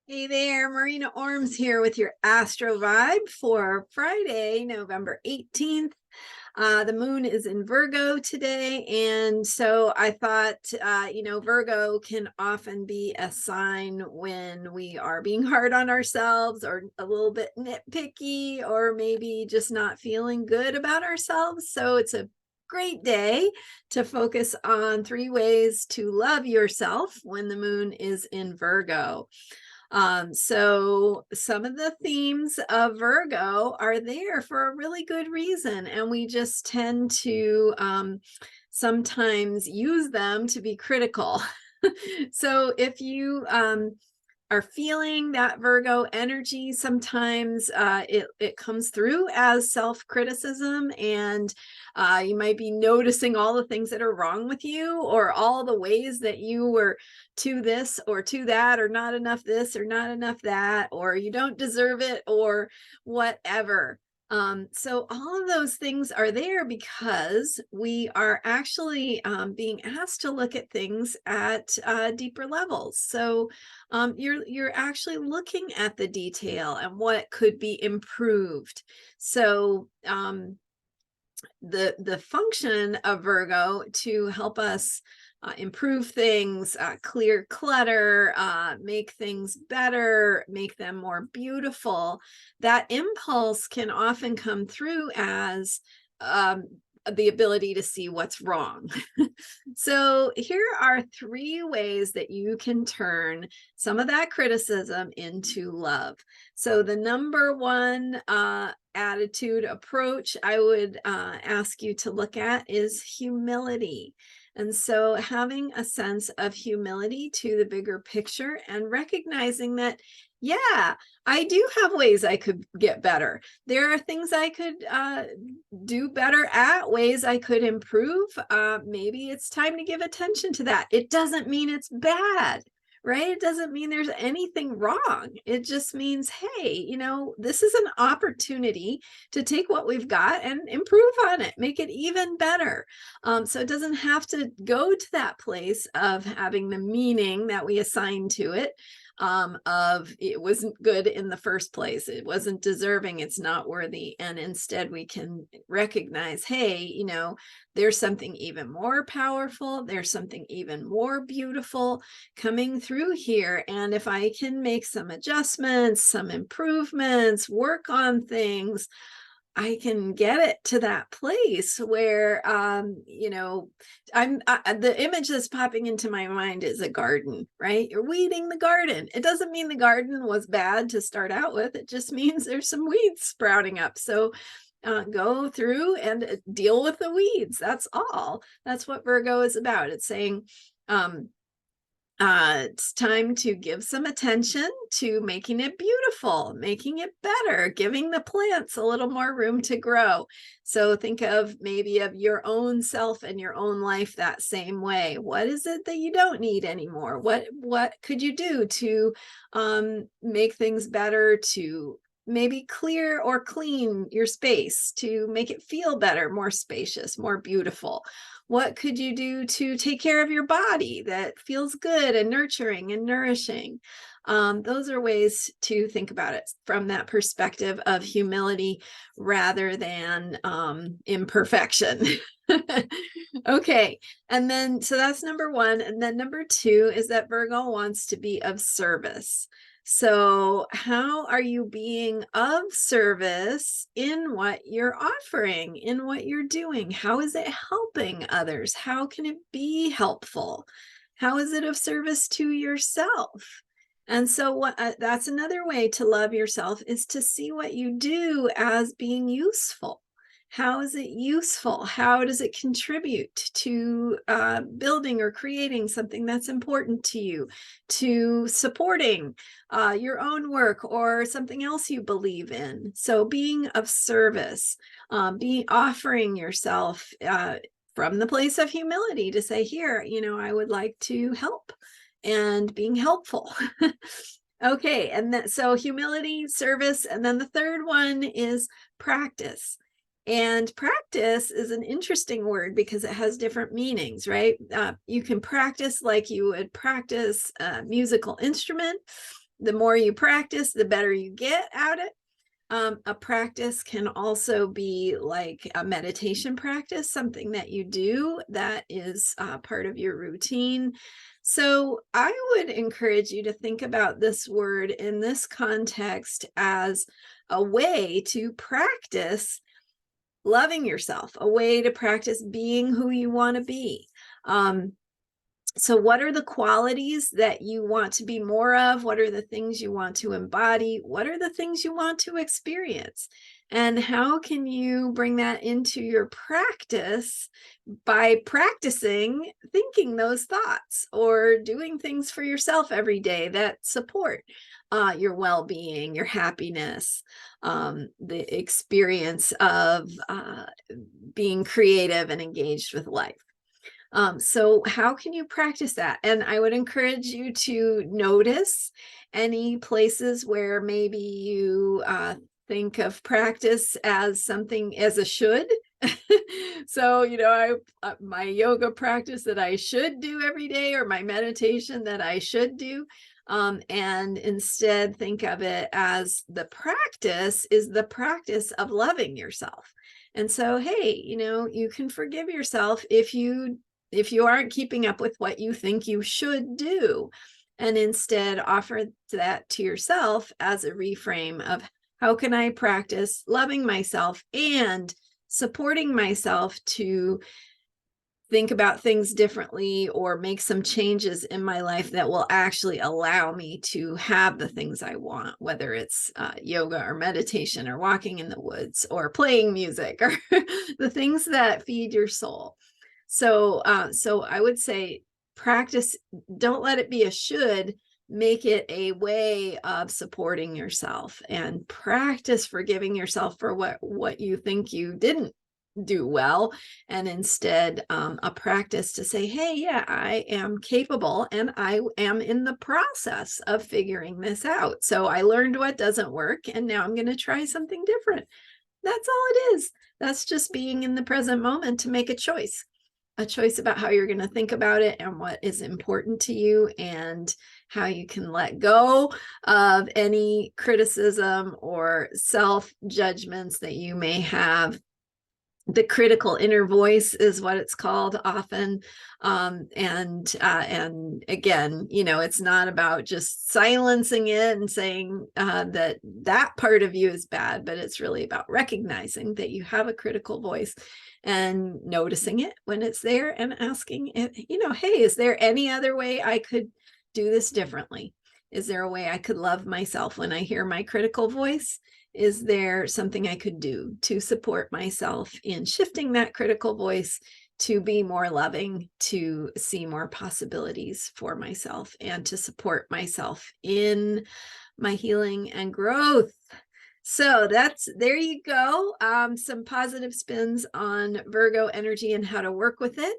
Hey there, Marina Ormes here with your Astro Vibe for Friday, November 18th. The moon is in Virgo today, and so I thought, Virgo can often be a sign when we are being hard on ourselves or a little bit nitpicky or maybe just not feeling good about ourselves. So it's a great day to focus on 3 ways to love yourself when the moon is in Virgo. So some of the themes of Virgo are there for a really good reason, and we just tend to sometimes use them to be critical. So if you are feeling that Virgo energy, sometimes it comes through as self-criticism, and you might be noticing all the things that are wrong with you, or all the ways that you were to this or to that, or not enough this or not enough that, or you don't deserve it, or whatever. So all of those things are there because we are actually being asked to look at things at deeper levels. So you're actually looking at the detail and what could be improved. So the function of Virgo to help us improve things, clear clutter, make things better, make them more beautiful. That impulse can often come through as the ability to see what's wrong. So here are 3 ways that you can turn some of that criticism into love. So the number one attitude approach I would ask you to look at is humility. And so having a sense of humility to the bigger picture and recognizing that, yeah, I do have ways I could get better. There are things I could do better at, ways I could improve. Maybe it's time to give attention to that. It doesn't mean it's bad, right? It doesn't mean there's anything wrong. It just means, hey, this is an opportunity to take what we've got and improve on it, make it even better. So it doesn't have to go to that place of having the meaning that we assign to it, of it wasn't good in the first place, it wasn't deserving, it's not worthy. And instead we can recognize, hey, there's something even more powerful, there's something even more beautiful coming through here. And if I can make some adjustments, some improvements, work on things, I can get it to that place where, the image that's popping into my mind is a garden, right? You're weeding the garden. It doesn't mean the garden was bad to start out with. It just means there's some weeds sprouting up. So go through and deal with the weeds. That's all. That's what Virgo is about. It's saying, it's time to give some attention to making it beautiful, making it better, giving the plants a little more room to grow. So think of maybe of your own self and your own life that same way. What is it that you don't need anymore? What could you do to make things better, to maybe clear or clean your space, to make it feel better, more spacious, more beautiful? What could you do to take care of your body that feels good and nurturing and nourishing? Those are ways to think about it from that perspective of humility rather than imperfection. Okay, and then so that's number one. And then number two is that Virgo wants to be of service. So how are you being of service in what you're offering, in what you're doing? How is it helping others? How can it be helpful? How is it of service to yourself? And so that's another way to love yourself, is to see what you do as being useful. How is it useful? How does it contribute to building or creating something that's important to you, to supporting your own work or something else you believe in? So being of service, offering yourself from the place of humility to say, here, I would like to help, and being helpful. Okay, and so humility, service, and then the third one is practice. And practice is an interesting word because it has different meanings, right? You can practice like you would practice a musical instrument. the more you practice, the better you get at it. A practice can also be like a meditation practice, something that you do that is part of your routine. So I would encourage you to think about this word in this context as a way to practice loving yourself, a way to practice being who you want to be. So what are the qualities that you want to be more of? What are the things you want to embody? What are the things you want to experience? And how can you bring that into your practice by practicing thinking those thoughts or doing things for yourself every day that support your well-being, your happiness, the experience of being creative and engaged with life. So how can you practice that? And I would encourage you to notice any places where maybe you think of practice as something as a should. So, you know, my yoga practice that I should do every day, or my meditation that I should do. And instead think of it as the practice is the practice of loving yourself. And so, hey, you know, you can forgive yourself if you aren't keeping up with what you think you should do, and instead offer that to yourself as a reframe of how can I practice loving myself and supporting myself to think about things differently or make some changes in my life that will actually allow me to have the things I want, whether it's yoga or meditation or walking in the woods or playing music or the things that feed your soul. So I would say practice, don't let it be a should, make it a way of supporting yourself, and practice forgiving yourself for what you think you didn't do well, and instead a practice to say, hey, yeah, I am capable and I am in the process of figuring this out. So I learned what doesn't work and now I'm going to try something different. That's all it is. That's just being in the present moment to make a choice about how you're going to think about it and what is important to you, and how you can let go of any criticism or self judgments that you may have. The critical inner voice is what it's called often. And again, you know, it's not about just silencing it and saying that part of you is bad, but it's really about recognizing that you have a critical voice and noticing it when it's there and asking it, you know, hey, is there any other way I could do this differently? Is there a way I could love myself when I hear my critical voice? Is there something I could do to support myself in shifting that critical voice to be more loving, to see more possibilities for myself, and to support myself in my healing and growth? So there you go. Some positive spins on Virgo energy and how to work with it.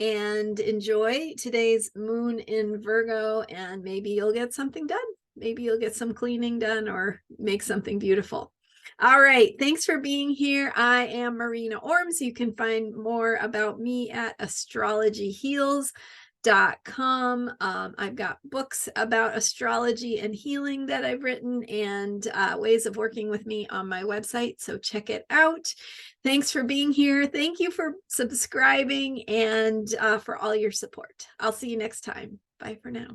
And enjoy today's moon in Virgo, and maybe you'll get something done. Maybe you'll get some cleaning done or make something beautiful. All right. Thanks for being here. I am Marina Ormes. You can find more about me at astrologyheals.com. I've got books about astrology and healing that I've written, and ways of working with me on my website. So check it out. Thanks for being here. Thank you for subscribing and for all your support. I'll see you next time. Bye for now.